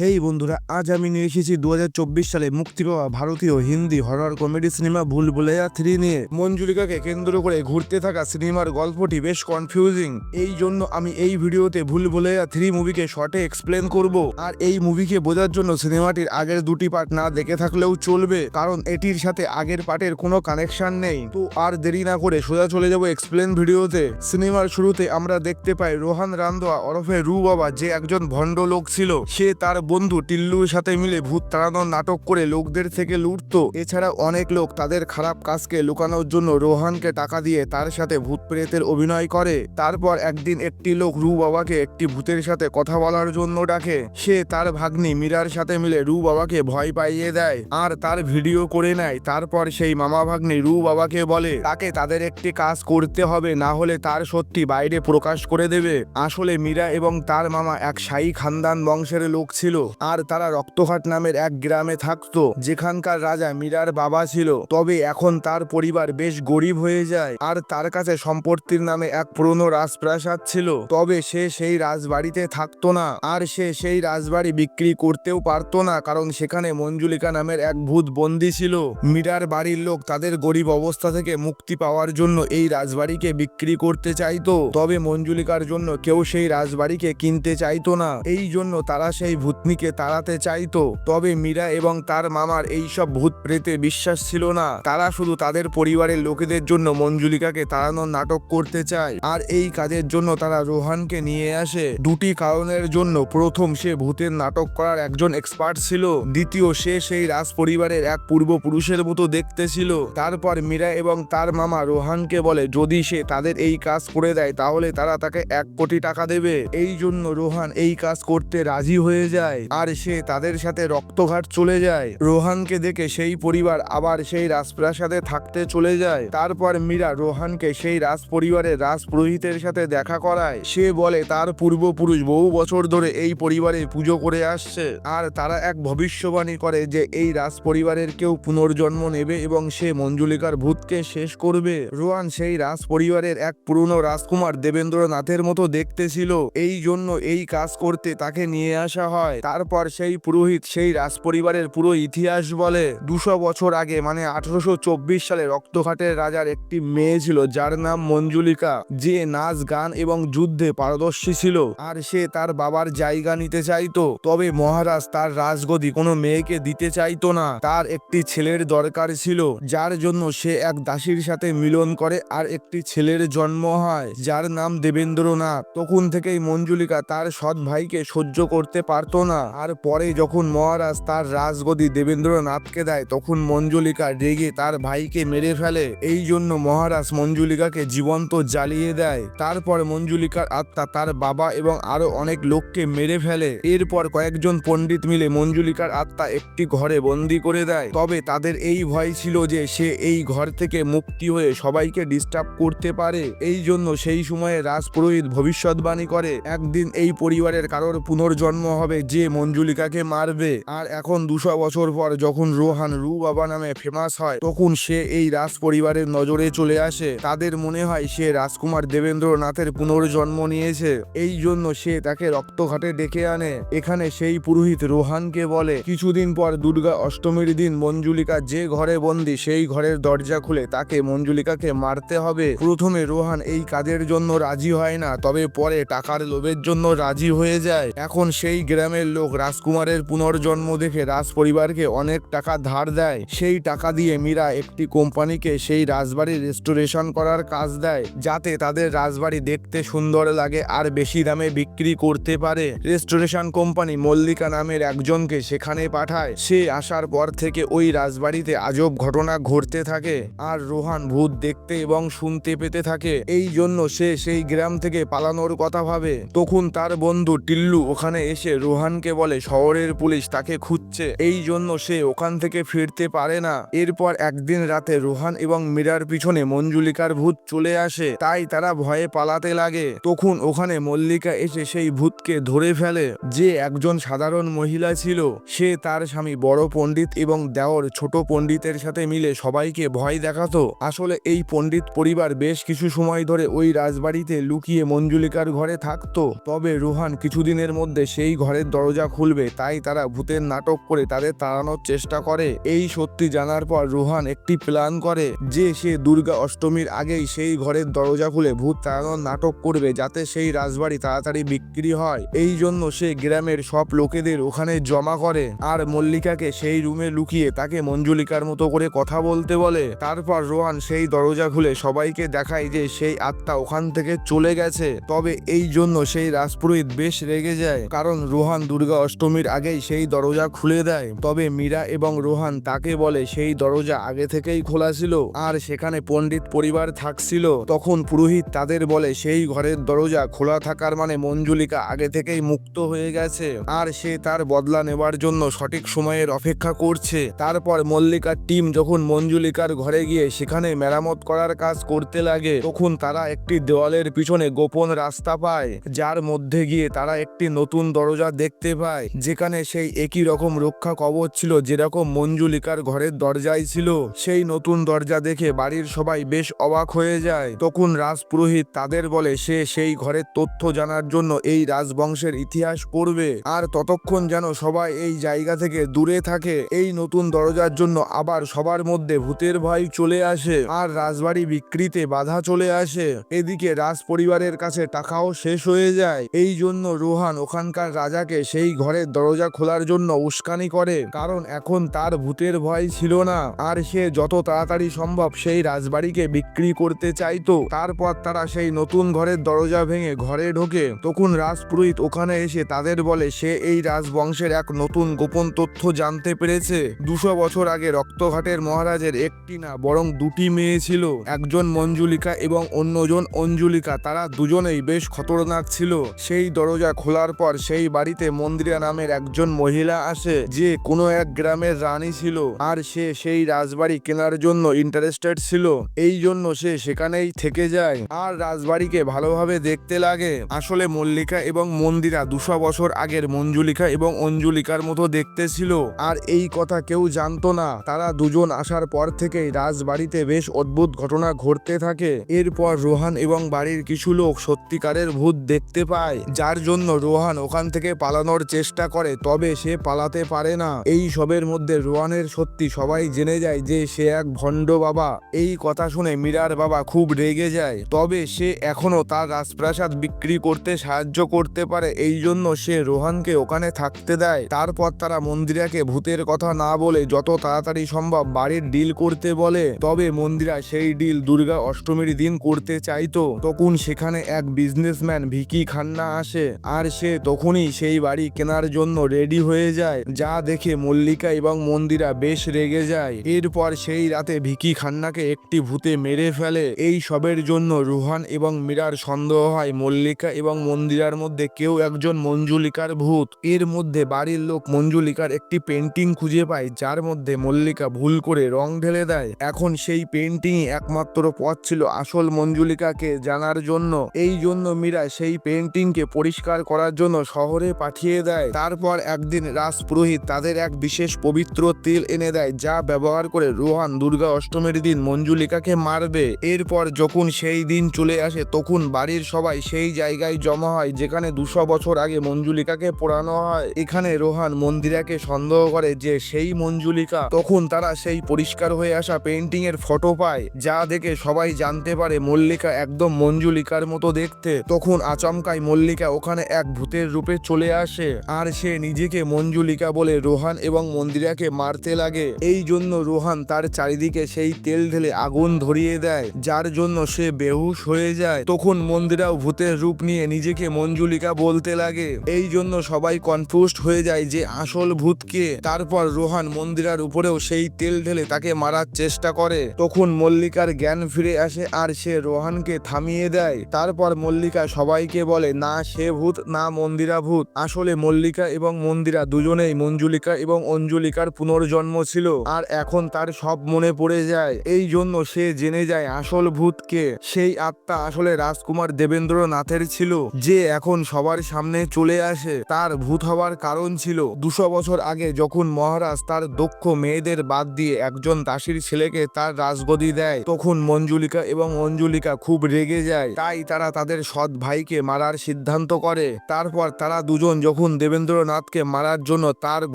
হেই বন্ধুরা, আজ আমি নিয়ে এসেছি 2024 সালে মুক্তি পাওয়া ভারতীয় হিন্দি হরর কমেডি সিনেমা ভুল ভুলাইয়া 3 নিয়ে। মঞ্জুলিকাকে কেন্দ্র করে ঘুরতে থাকা সিনেমার গল্পটি বেশ কনফিউজিং। এই জন্য আমি এই ভিডিওতে ভুল ভুলাইয়া 3 মুভিকে শর্টে এক্সপ্লেন করব। আর এই মুভিকে বোঝার জন্য সিনেমাটির আগের দুটি পার্ট না দেখে থাকলেও চলবে, কারণ এটির সাথে আগের পার্টের কোনো কানেকশন নেই। তো আর দেরি না করে সোজা চলে যাব এক্সপ্লেন ভিডিওতে। সিনেমার শুরুতে আমরা দেখতে পাই রোহান রান্ধোয়া ওরফে রু বাবা, যে একজন ভণ্ড লোক ছিল। সে তার বন্ধু টিল্লুর সাথে মিলে ভূত তাড়ানোর নাটক করে লোকদের থেকে লুটতো। এছাড়া অনেক লোক তাদের খারাপ কাজকে লুকানোর জন্য রোহানকে টাকা দিয়ে তার সাথে ভূত প্রেতের অভিনয় করে। তারপর একদিন একটি লোক রু বাবাকে একটি ভূতের সাথে কথা বলার জন্য ডাকে। সে তার ভাগ্নি মীরার সাথে মিলে রু বাবাকে ভয় পাইয়ে দেয় আর তার ভিডিও করে নেয়। তারপর সেই মামা ভাগ্নি রু বাবাকে বলে তাকে তাদের একটি কাজ করতে হবে, না হলে তার সত্যি বাইরে প্রকাশ করে দেবে। আসলে মীরা এবং তার মামা এক শাহী খানদান বংশের লোক ছিল, আর তারা রক্তঘাট নামের এক গ্রামে থাকতো, যেখানকার রাজা মীরার বাবা ছিল। তবে এখন তার পরিবার বেশ গরিব হয়ে যায়, আর তার কাছে সম্পত্তির নামে এক পুরনো রাজপ্রাসাদ ছিল। তবে সে সেই রাজবাড়িতে থাকতো না, আর সে সেই রাজবাড়ি বিক্রি করতেও পারতো না, কারণ সেখানে মঞ্জুলিকা নামের এক ভূত বন্দী ছিল। মীরার বাড়ির লোক তাদের গরিব অবস্থা থেকে মুক্তি পাওয়ার জন্য এই রাজবাড়িকে বিক্রি করতে চাইতো। তবে মঞ্জুলিকার জন্য কেউ সেই রাজবাড়িকে কিনতে চাইতো না, এই জন্য তারা সেই ভূতনিকে তাড়াতে চাইতো। তবে মীরা এবং তার মামার এইসব ভূত প্রেতে বিশ্বাস ছিল না। তারা শুধু তাদের পরিবারের লোকেদের জন্য মঞ্জুলিকাকে তাড়ানোর নাটক করতে চায়, আর এই কাজের জন্য তারা রোহানকে নিয়ে আসে দুটি কারণের জন্য। প্রথম, সে ভূতের নাটক করার একজন এক্সপার্ট ছিল। দ্বিতীয়, সে সেই রাজ পরিবারের এক পূর্বপুরুষের মতো দেখতে ছিল। তারপর মীরা এবং তার মামা রোহানকে বলে যদি সে তাদের এই কাজ করে দেয় তাহলে তারা তাকে 1 কোটি টাকা দেবে। এই জন্য রোহান এই কাজ করতে রাজি হয়ে যায়, আর সে তাদের সাথে রক্তঘাট চলে যায়। রোহানকে দেখে সেই পরিবার আবার সেই রাজপ্রাসাদে থাকতে চলে যায়। তারপর মীরা রোহানকে সেই রাজ পরিবারের রাজপুরোহিতের সাথে দেখা করায়। সে বলে তার পূর্বপুরুষ বহু বছর ধরে এই পরিবারে পুজো করে আসছে, আর তারা এক ভবিষ্যবাণী করে যে এই রাজ পরিবারের কেউ পুনর্জন্ম নেবে এবং সে মঞ্জুলিকার ভূতকে শেষ করবে। রোহান সেই রাজ পরিবারের এক পুরনো রাজকুমার দেবেন্দ্রনাথের মতো দেখতে ছিল, এই জন্য এই কাজ করতে তাকে নিয়ে আসা হয়। তারপর সেই পুরোহিত সেই রাজপরিবারের পুরো ইতিহাস বলে। 200 বছর আগে মানে 1824 সালে রক্তঘাটের রাজার একটি মেয়ে ছিল যার নাম মঞ্জুলিকা, যে নাচ গান এবং যুদ্ধে পারদর্শী ছিল, আর সে তার বাবার জায়গা নিতে চাইতো। তবে মহারাজ তার রাজগদি কোনো মেয়েকে দিতে চাইতো না, তার একটি ছেলের দরকার ছিল, যার জন্য সে এক দাসীর সাথে মিলন করে আর একটি ছেলের জন্ম হয় যার নাম দেবেন্দ্রনাথ। তখন থেকেই মঞ্জুলিকা তার সৎ ভাইকে সহ্য করতে পারতো না, আর পরে যখন মহারাজ তার রাজগদি দেবেন্দ্রনাথকে দেয় তখন মঞ্জুলিকা রেগে তার ভাইকে মেরে ফেলে। এই জন্য মহারাজ মঞ্জুলিকাকে জীবন্ত জ্বালিয়ে দেয়। তারপর মঞ্জুলিকার আত্মা তার বাবা এবং আরো অনেক লোককে মেরে ফেলে। এরপর কয়েকজন পণ্ডিত মিলে মঞ্জুলিকার আত্মা একটি ঘরে বন্দি করে দেয়। তবে তাদের এই ভয় ছিল যে সে এই ঘর থেকে মুক্তি হয়ে সবাইকে ডিস্টার্ব করতে পারে। এই জন্য সেই সময়ে রাজপুরোহিত ভবিষ্যৎবাণী করে একদিন এই পরিবারের কারোর পুনর্জন্ম হবে যে মঞ্জুলিকাকে মারবে। আর এখন 200 বছর পর যখন রোহান রু বাবা নামে ফেমাস হয় তখন সে এই রাজ পরিবারের নজরে চলে আসে। তাদের মনে হয় সে রাজকুমার দেবেন্দ্রনাথের পুনর্জন্ম নিয়েছে, এই জন্য সে তাকে রক্তঘাটে ডেকে আনে। এখানে সেই পুরোহিত রোহানকে বলে কিছুদিন পর দুর্গা অষ্টমীর দিন মঞ্জুলিকা যে ঘরে বন্দি সেই ঘরের দরজা খুলে তাকে মঞ্জুলিকাকে মারতে হবে। প্রথমে রোহান এই কাজের জন্য রাজি হয় না, তবে পরে টাকার লোভের জন্য রাজি হয়ে যায়। এখন সেই গ্রামের লোক রাজকুমারের পুনর্জন্ম দেখে রাজ পরিবারকে অনেক টাকা ধার দেয়। সেই টাকা দিয়ে মীরা একটি কোম্পানিকে সেই রাজবাড়ি রেস্টোরেশন করার কাজ দেয়, যাতে তাদের রাজবাড়ি দেখতে সুন্দর লাগে আর বেশি দামে বিক্রি করতে পারে। রেস্টোরেশন কোম্পানি মল্লিকা নামের একজনকে সেখানে পাঠায়। সে আসার পর থেকে ওই রাজবাড়িতে আজব ঘটনা ঘটতে থাকে, আর রোহান ভূত দেখতে এবং শুনতে পেতে থাকে। এই জন্য সে সেই গ্রাম থেকে পালানোর কথা ভাবে। তখন তার বন্ধু টিল্লু ওখানে এসে রোহানকে বলে শহরের পুলিশ তাকে খুঁজছে, এই জন্য সে ওখান থেকে ফিরতে পারে না। এরপর একদিন রাতে রোহান এবং মীরার পিছনে মঞ্জুলিকার ভূত চলে আসে, তাই তারা ভয়ে পালাতে লাগে। তখন ওখানে মল্লিকা এসে সেই ভূতকে ধরে ফেলে, যে একজন সাধারণ মহিলা ছিল। সে তার স্বামী বড় পণ্ডিত এবং দেওর ছোট পণ্ডিতের সাথে মিলে সবাইকে ভয় দেখাতো। আসলে এই পণ্ডিত পরিবার বেশ কিছু সময় ধরে ওই রাজবাড়িতে লুকিয়ে মঞ্জুলিকার ঘরে থাকতো। তবে রোহান কিছুদিনের মধ্যে সেই ঘরের দরজা দরজা খুলবে, তাই তারা ভূতের নাটক করে তাদের তাড়ানোর চেষ্টা করে। এই সত্যি জানার পর রোহান একটি প্ল্যান করে যে সে দুর্গা অষ্টমীর আগেই সেই ঘরের দরজা খুলে ভূত তাড়ানোর নাটক করবে, যাতে সেই রাজবাড়ি তাড়াতাড়ি বিক্রি হয়। এই জন্য সে গ্রামের সব লোকেদের ওখানে জমা করে আর মল্লিকাকে সেই রুমে লুকিয়ে তাকে মঞ্জুলিকার মতো করে কথা বলতে বলে। তারপর রোহান সেই দরজা খুলে সবাইকে দেখায় যে সেই আত্মা ওখান থেকে চলে গেছে। তবে এই জন্য সেই রাজপুরোহিত বেশ রেগে যায়, কারণ রোহান দুর্গা অষ্টমীর আগেই সেই দরজা খুলে দেয়। তবে মীরা এবং রোহান তাকে বলে সেই দরজা আগে থেকেই খোলা ছিল আর সেখানে পণ্ডিত পরিবার থাকছিল। তখন পুরোহিত তাদের বলে সেই ঘরের দরজা খোলা থাকার মানে মঞ্জুলিকা আগে থেকেই মুক্ত হয়ে গেছে আর সে তার বদলা নেবার জন্য সঠিক সময়ের অপেক্ষা করছে। তারপর মল্লিকার টিম যখন মঞ্জুলিকার ঘরে গিয়ে সেখানে মেরামত করার কাজ করতে লাগে, তখন তারা একটি দেওয়ালের পিছনে গোপন রাস্তা পায়, যার মধ্যে গিয়ে তারা একটি নতুন দরজা দেখতে পায়, যেখানে সেই একই রকম রক্ষা কবচ ছিল যেরকম মঞ্জুলিকার ঘরের দরজায় ছিল। সেই নতুন দরজা দেখে বাড়ির সবাই বেশ অবাক হয়ে যায়। তখন রাজপুরোহিত তাদের বলে সে সেই ঘরের তথ্য জানার জন্য এই রাজবংশের ইতিহাস পড়বে আর ততক্ষণ যেন সবাই এই জায়গা থেকে দূরে থাকে। এই নতুন দরজার জন্য আবার সবার মধ্যে ভূতের ভয় চলে আসে আর রাজবাড়ি বিক্রিতে বাধা চলে আসে। এদিকে রাজ পরিবারের কাছে টাকাও শেষ হয়ে যায়। এই জন্য রোহান ওখানকার রাজাকে সেই ঘরের দরজা খোলার জন্য উস্কানি করে, কারণ এখন তার ভূতের ভয় ছিল না আর সে যত তাড়াতাড়ি সম্ভব সেই রাজবাড়িকে বিক্রি করতে চাইতো। তারপর তারা সেই নতুন ঘরের দরজা ভেঙে ঘরে ঢোকে। তখন রাজপুরোহিত ওখানে এসে তাদের বলে সে এই রাজবংশের এক নতুন গোপন তথ্য জানতে পেরেছে। 200 বছর আগে রক্তঘাটের মহারাজের একটি না বরং দুটি মেয়ে ছিল, একজন মঞ্জুলিকা এবং অন্যজন অঞ্জুলিকা। তারা দুজনেই বেশ খতরনাক ছিল। সেই দরজা খোলার পর সেই বাড়িতে মন্দিরা নামের একজন মহিলা আসে, যে কোনো এক গ্রামের রানী ছিল আর সে সেই রাজবাড়ি কেনার জন্য ইন্টারেস্টেড ছিল। এই জন্য সে সেখানেই থেকে যায় আর রাজবাড়িকে ভালোভাবে দেখতে লাগে। আসলে মল্লিকা এবং মন্দিরা 200 বছর আগের মঞ্জুলিকা এবং অঞ্জুলিকার মতো দেখতে ছিল আর এই কথা কেউ জানতো না। তারা দুজন আসার পর থেকেই রাজবাড়িতে বেশ অদ্ভুত ঘটনা ঘটতে থাকে। এরপর রোহান এবং বাড়ির কিছু লোক সত্যিকারের ভূত দেখতে পায়, যার জন্য রোহান ওখান থেকে পালানোর চেষ্টা করে, তবে সে পালাতে পারে না। এই সবের মধ্যে রোহানের সত্যি সবাই জেনে যায় যে সে এক ভণ্ড বাবা। এই কথা শুনে মীরার বাবা খুব রেগে যায়, তবে সে এখনো তার রাজপ্রাসাদ বিক্রি করতে সাহায্য করতে পারে, এই জন্য সে রোহানকে ওখানে থাকতে দেয়। তারপর তারা মন্দিরাকে ভূতের কথা না বলে যত তাড়াতাড়ি সম্ভব বাড়ির ডিল করতে বলে। তবে মন্দিরা সেই ডিল দুর্গা অষ্টমীর দিন করতে চাইতো। তখন সেখানে এক বিজনেসম্যান ভিকি খান্না আসে আর সে তখনই সেই বাড়ি কেনার জন্য রেডি হয়ে যায়, যা দেখে মল্লিকা এবং মন্দিরা বেশ রেগে যায়। এরপর সেই রাতে ভিকি খান্নাকে একটি ভূতে মেরে ফেলে। এই সবের জন্য রোহান এবং মীরার সন্দেহ হয় মল্লিকা এবং মন্দিরার মধ্যে কেউ একজন মঞ্জুলিকার ভূত। এর মধ্যে বাড়ির লোক মঞ্জুলিকার একটি পেন্টিং খুঁজে পায়, যার মধ্যে মল্লিকা ভুল করে রং ঢেলে দেয়। এখন সেই পেন্টিংই একমাত্র পথ ছিল আসল মঞ্জুলিকাকে জানার জন্য। এই জন্য মীরা সেই পেন্টিংকে পরিষ্কার করার জন্য শহরে পাঠিয়ে দেয়। তারপর একদিন রাজপুরোহিত তাদের এক বিশেষ পবিত্র তেল এনে দেয়, যা ব্যবহার করে রোহান দুর্গা অষ্টমীর দিন মঞ্জুলিকাকে মারবে। এরপর যখন সেই দিন চলে আসে, তখন বাড়ির সবাই সেই জায়গায় জমা হয় যেখানে 200 বছর আগে মঞ্জুলিকাকে পোড়ানো হয়। এখানে রোহান মন্দিরাকে সন্দেহ করে যে সেই মঞ্জুলিকা। তখন তারা সেই পরিষ্কার হয়ে আসা পেন্টিং এর ফটো পায়, যা দেখে সবাই জানতে পারে মল্লিকা একদম মঞ্জুলিকার মতো দেখতে। তখন আচমকাই মল্লিকা ওখানে এক ভূতের রূপে চলে আসে আর সে নিজেকে মঞ্জুলিকা বলে রোহান এবং মন্দিরাকে মারতে লাগে। এই জন্য রোহান তার চারিদিকে সেই তেল ঢেলে আগুন ধরিয়ে দেয়, যার জন্য সে বেহুশ হয়ে যায়। তখন মন্দিরাও ভূতের রূপ নিয়ে নিজেকে মঞ্জুলিকা বলতে লাগে। এই জন্য সবাই কনফিউজড হয়ে যায় যে আসল ভূত কে। তারপর রোহান মন্দিরার উপরেও সেই তেল ঢেলে তাকে মারার চেষ্টা করে। তখন মল্লিকার জ্ঞান ফিরে আসে আর সে রোহানকে থামিয়ে দেয়। তারপর মল্লিকা সবাইকে বলে না সে ভূত না মন্দিরা ভূত, আসলে মল্লিকা এবং মন্দিরা দুজনেই মঞ্জুলিকা এবং অঞ্জুলিকার পুনর্জন্ম ছিল আর এখন তার সব মনে পড়ে যায়। এই জন্য সে জেনে যায় আসল ভূত কে। সেই আত্মা আসলে রাজকুমার দেবেন্দ্রনাথের ছিল, যে এখন সবার সামনে চলে আসে। তার ভূত হওয়ার কারণ ছিল 200 বছর আগে যখন মহারাজ তার দক্ষ মেয়েদের বাদ দিয়ে একজন দাসীর ছেলেকে তার রাজগদি দেয়, তখন মঞ্জুলিকা এবং অঞ্জুলিকা খুব রেগে যায়। তাই তারা তাদের সৎ ভাইকে মারার সিদ্ধান্ত করে। তারপর তারা দুজন যখন দেবেন্দ্রনাথকে মারার জন্য তার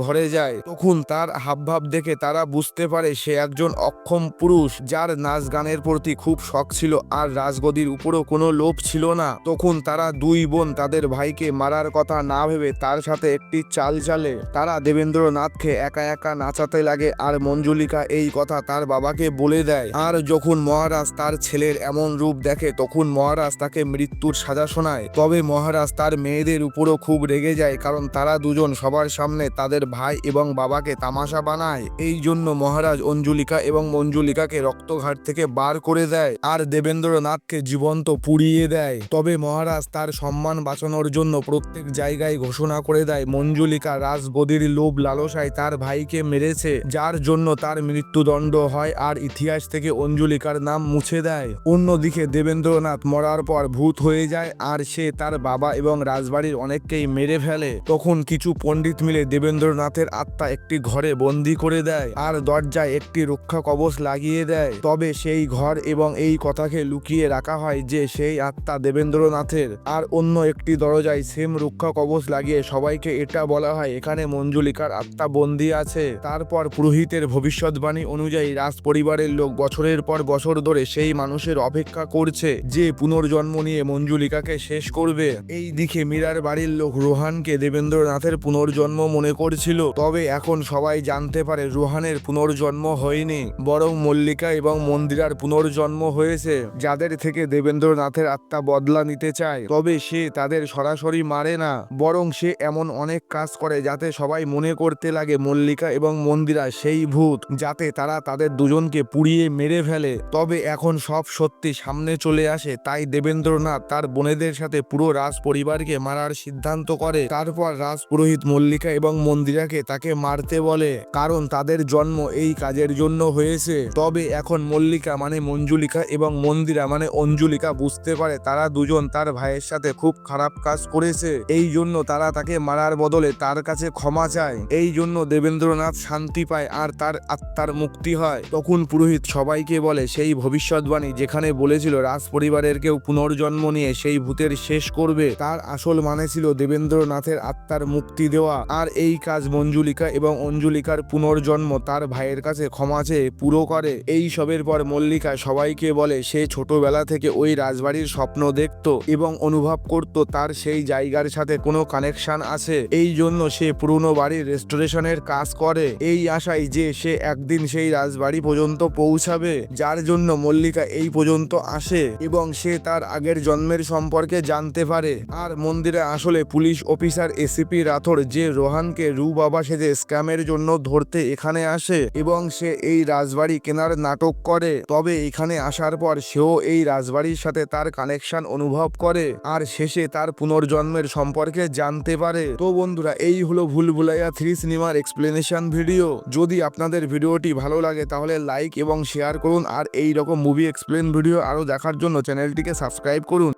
ঘরে যায় তখন তার হাবভাব দেখে তারা বুঝতে পারে সে একজন অক্ষম পুরুষ যার নাচ গানের প্রতি খুব শখ ছিল আর রাজগদির উপরও কোনো লোভ ছিল না। তখন তারা দুই বোন তাদের ভাইকে মারার কথা না ভেবে তার সাথে একটি চাল চালে। তারা দেবেন্দ্রনাথকে একা একা নাচাতে লাগে আর মঞ্জুলিকা এই কথা তার বাবাকে বলে দেয়। আর যখন মহারাজ তার ছেলের এমন রূপ দেখে তখন মহারাজ তাকে মৃত্যুর সাজা শোনায়। তবে মহারাজ তার মেয়েদের উপরও খুব রেগে যায়, কারণ তারা দুজন সবার সামনে তাদের ভাই এবং বাবাকে তামাশা বানায়। এই জন্য মহারাজ অঞ্জুলিকা এবং মঞ্জুলিকাকে রক্তঘাট থেকে বার করে দেয় আর দেবেন্দ্রনাথকে জীবন্ত পুড়িয়ে দেয়। তবে মহারাজ তার সম্মান বাঁচানোর জন্য প্রত্যেক জায়গায় ঘোষণা করে দেয় মঞ্জুলিকা রাজগদির লোভ লালসায় তার ভাইকে মেরেছে, যার জন্য তার মৃত্যুদণ্ড হয় আর ইতিহাস থেকে অঞ্জুলিকার নাম মুছে দেয়। অন্যদিকে দেবেন্দ্রনাথ মরার পর ভূত হয়ে যায় আর সে তার বাবা এবং রাজবাড়ির অনেককেই মেরে ফেলে। তখন কিছু পণ্ডিত মিলে দেবেন্দ্রনাথের আত্মা একটি ঘরে বন্দি করে দেয় আর দরজায় একটি রক্ষা কবচ লাগিয়ে দেয়। তবে সেই ঘর এবং এই কথাকে লুকিয়ে রাখা হয় যে সেই আত্মা দেবেন্দ্রনাথের। আর অন্য একটি দরজায় সেম রক্ষা কবচ লাগিয়ে সবাইকে এটা বলা হয় এখানে মঞ্জুলিকার আত্মা বন্দি আছে। তারপর পুরোহিতের ভবিষ্যৎবাণী অনুযায়ী রাজ পরিবারের লোক বছরের পর বছর ধরে সেই মানুষের অপেক্ষা করছে যে পুনর্জন্ম নিয়ে মঞ্জুলিকাকে শেষ করবে। এই দিকে মীরার বাড়ির লোক রোহানকে দেবেন্দ্রনাথের পুনর্জন্ম মনে করছিল। তবে এখন সবাই জানতে পারে রোহানের পুনর্জন্ম হয়নি, বরং মল্লিকা এবং মন্দিরার পুনর্জন্ম হয়েছে, যাদের থেকে দেবেন্দ্রনাথের আত্মা বদলা নিতে চায়। তবে সে তাদের সরাসরি মারে না, বরং সে এমন অনেক কাজ করে যাতে সবাই মনে করতে লাগে মল্লিকা এবং মন্দিরা সেই ভূত, যাতে তারা তাদের দুজনকে পুড়িয়ে মেরে ফেলে। তবে এখন সব সত্যি সামনে চলে আসে, তাই দেবেন্দ্রনাথ তার বোনেদের সাথে পুরো রাজ পরিবারকে মারার সিদ্ধান্ত করে। তারপর রাজপুরোহিত মল্লিকা এবং মন্দিরাকে তাকে মারতে বলে, কারণ তাদের জন্ম এই কাজের জন্য হয়েছে। তবে এখন মল্লিকা মানে মঞ্জুলিকা এবং মন্দিরা মানে অঞ্জুলিকা বুঝতে পারে তারা দুজন তার ভাইয়ের সাথে খুব খারাপ কাজ করেছে। এই জন্য তারা তাকে মারার বদলে তার কাছে ক্ষমা চায়। এই জন্য দেবেন্দ্রনাথ শান্তি পায় আর তার আত্মার মুক্তি হয়। তখন পুরোহিত সবাইকে বলে সেই ভবিষ্যৎবাণী যেখানে বলেছিল রাজ পরিবারের কেউ পুনর্জন্ম নিয়ে সেই ভূতের শেষ করবে, তার আসল মানে ছিল দেবেন্দ্রনাথের আত্মার মুক্তি দেওয়া। আর এই কাজ মঞ্জুলিকা এবং অঞ্জুলিকার পুনর্জন্ম তার ভাইয়ের কাছে ক্ষমা চেয়ে পুরো করে। এই সবের পর মল্লিকা সবাইকে বলে সে ছোটবেলা থেকে ওই রাজবাড়ির স্বপ্ন দেখত এবং অনুভব করত তার সেই জায়গার সাথে কোনো কানেকশন আছে। এই জন্য সে পুরনো বাড়ির রেস্টোরেশনের কাজ করে এই আশায় যে সে একদিন সেই রাজবাড়ি পর্যন্ত পৌঁছাবে, যার জন্য মল্লিকা এই পর্যন্ত আসে এবং সে তার আগের জন্মের সম্পর্কে জানতে পারে। আর মন্দিরে আসলে পুলিশ অফিসার এসিপি রাথোর যে রোহানকে রু বাবা সেজে স্ক্যামের জন্য ধরতে এখানে আসে এবং সে এই রাজবাড়ি কেনার নাটক করে। তবে এখানে আসার পর সেও এই রাজবাড়ির সাথে তার কানেকশন অনুভব করে আর শেষে তার পুনর্জন্মের সম্পর্কে জানতে পারে। তো বন্ধুরা, এই হলো ভুল ভুলাইয়া 3 সিনেমার এক্সপ্লেনেশন ভিডিও। যদি আপনাদের ভিডিওটি ভালো লাগে তাহলে লাইক এবং শেয়ার করুন আর এই রকম মুভি এক্সপ্লেন ভিডিও আরও দেখার জন্য চ্যানেলটিকে সাবস্ক্রাইব করুন।